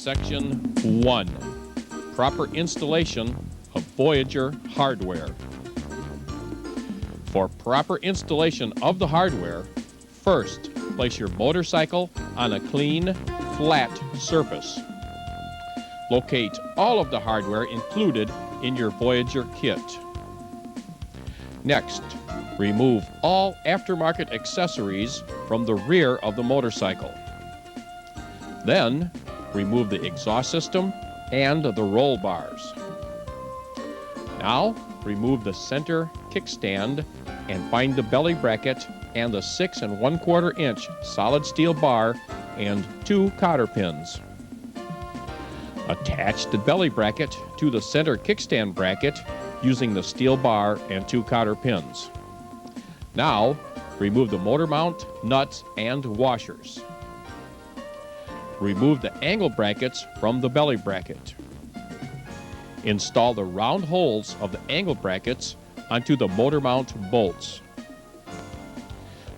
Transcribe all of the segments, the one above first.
Section 1. Proper installation of Voyager hardware. For proper installation of the hardware, first place your motorcycle on a clean, flat surface. Locate all of the hardware included in your Voyager kit. Next, remove all aftermarket accessories from the rear of the motorcycle. Then, remove the exhaust system and the roll bars. Now, remove the center kickstand and find the belly bracket and the 6 1/4 inch solid steel bar and 2 cotter pins. Attach the belly bracket to the center kickstand bracket using the steel bar and 2 cotter pins. Now, remove the motor mount, nuts, and washers. Remove the angle brackets from the belly bracket. Install the round holes of the angle brackets onto the motor mount bolts.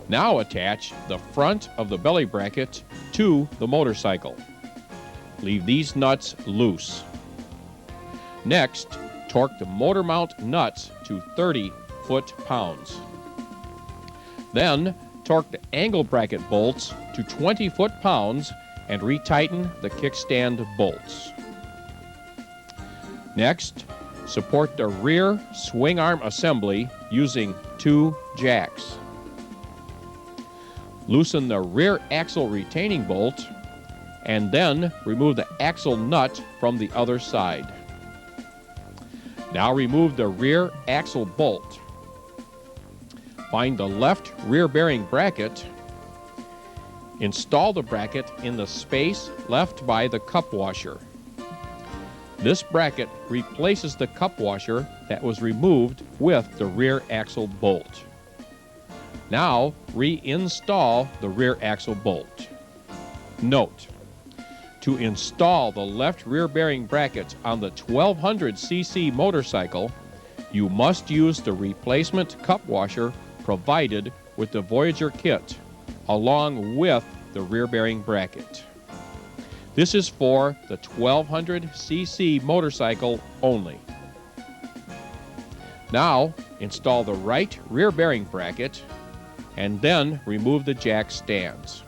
Now attach the front of the belly bracket to the motorcycle. Leave these nuts loose. Next, torque the motor mount nuts to 30 foot-pounds. Then, torque the angle bracket bolts to 20 foot-pounds and retighten the kickstand bolts. Next, support the rear swing arm assembly using 2 jacks. Loosen the rear axle retaining bolt and then remove the axle nut from the other side. Now remove the rear axle bolt. Find the left rear bearing bracket. Install the bracket in the space left by the cup washer. This bracket replaces the cup washer that was removed with the rear axle bolt. Now, reinstall the rear axle bolt. Note: to install the left rear bearing bracket on the 1200cc motorcycle, you must use the replacement cup washer provided with the Voyager kit, along with the rear bearing bracket. This is for the 1200cc motorcycle only. Now, install the right rear bearing bracket and then remove the jack stands.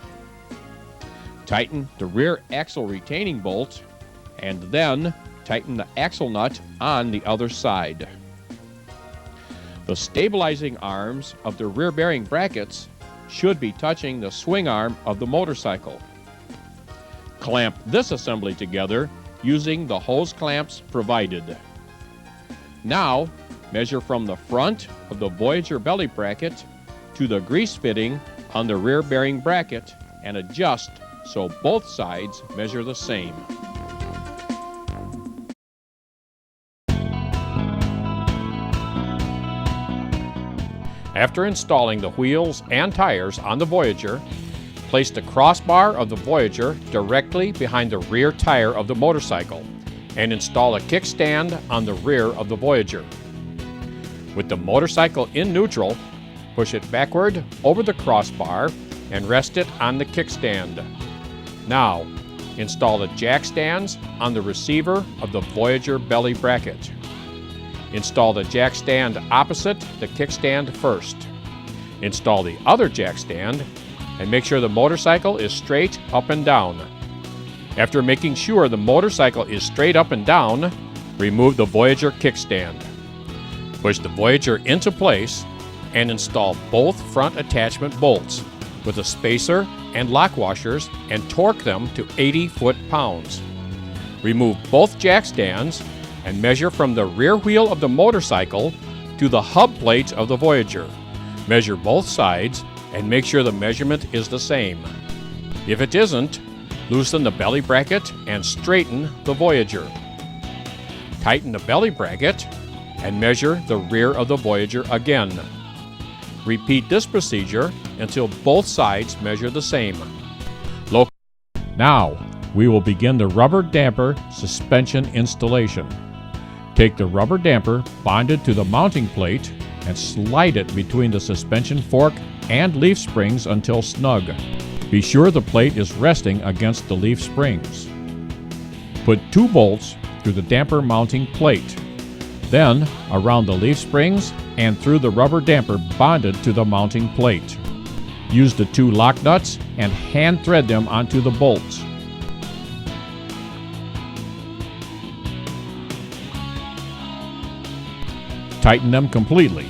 Tighten the rear axle retaining bolt and then tighten the axle nut on the other side. The stabilizing arms of the rear bearing brackets should be touching the swing arm of the motorcycle. Clamp this assembly together using the hose clamps provided. Now, measure from the front of the Voyager belly bracket to the grease fitting on the rear bearing bracket and adjust so both sides measure the same. After installing the wheels and tires on the Voyager, place the crossbar of the Voyager directly behind the rear tire of the motorcycle and install a kickstand on the rear of the Voyager. With the motorcycle in neutral, push it backward over the crossbar and rest it on the kickstand. Now, install the jack stands on the receiver of the Voyager belly bracket. Install the jack stand opposite the kickstand first. Install the other jack stand and make sure the motorcycle is straight up and down. After making sure the motorcycle is straight up and down, remove the Voyager kickstand. Push the Voyager into place and install both front attachment bolts with a spacer and lock washers and torque them to 80 foot-pounds. Remove both jack stands and measure from the rear wheel of the motorcycle to the hub plate of the Voyager. Measure both sides and make sure the measurement is the same. If it isn't, loosen the belly bracket and straighten the Voyager. Tighten the belly bracket and measure the rear of the Voyager again. Repeat this procedure until both sides measure the same. Now, we will begin the rubber damper suspension installation. Take the rubber damper bonded to the mounting plate and slide it between the suspension fork and leaf springs until snug. Be sure the plate is resting against the leaf springs. Put 2 bolts through the damper mounting plate, then around the leaf springs and through the rubber damper bonded to the mounting plate. Use the 2 lock nuts and hand thread them onto the bolts. Tighten them completely.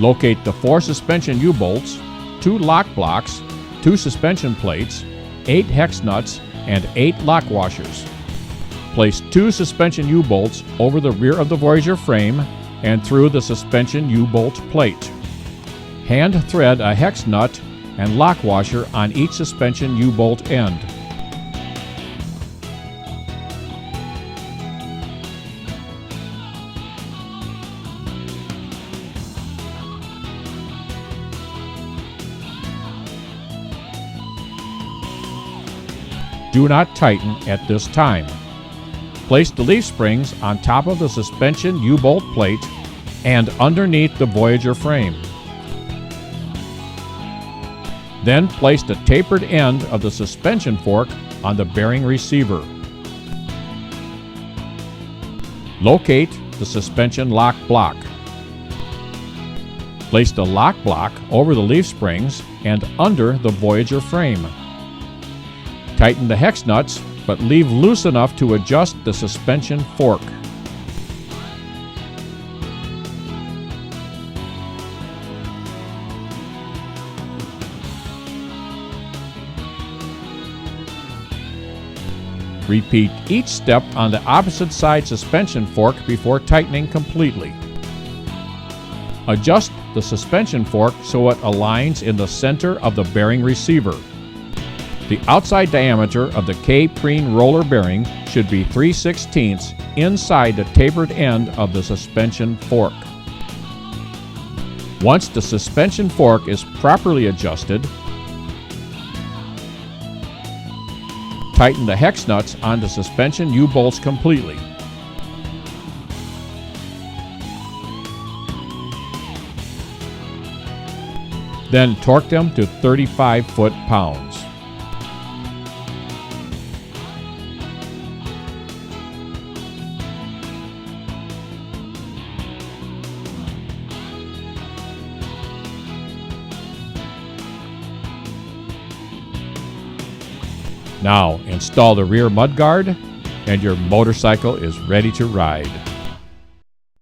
Locate the 4 suspension U-bolts, 2 lock blocks, 2 suspension plates, 8 hex nuts, and 8 lock washers. Place 2 suspension U-bolts over the rear of the Voyager frame and through the suspension U-bolt plate. Hand thread a hex nut and lock washer on each suspension U-bolt end. Do not tighten at this time. Place the leaf springs on top of the suspension U-bolt plate and underneath the Voyager frame. Then place the tapered end of the suspension fork on the bearing receiver. Locate the suspension lock block. Place the lock block over the leaf springs and under the Voyager frame. Tighten the hex nuts, but leave loose enough to adjust the suspension fork. Repeat each step on the opposite side suspension fork before tightening completely. Adjust the suspension fork so it aligns in the center of the bearing receiver. The outside diameter of the K-preen roller bearing should be 3/16 inside the tapered end of the suspension fork. Once the suspension fork is properly adjusted, tighten the hex nuts on the suspension U-bolts completely. Then torque them to 35 foot-pounds. Now install the rear mudguard and your motorcycle is ready to ride.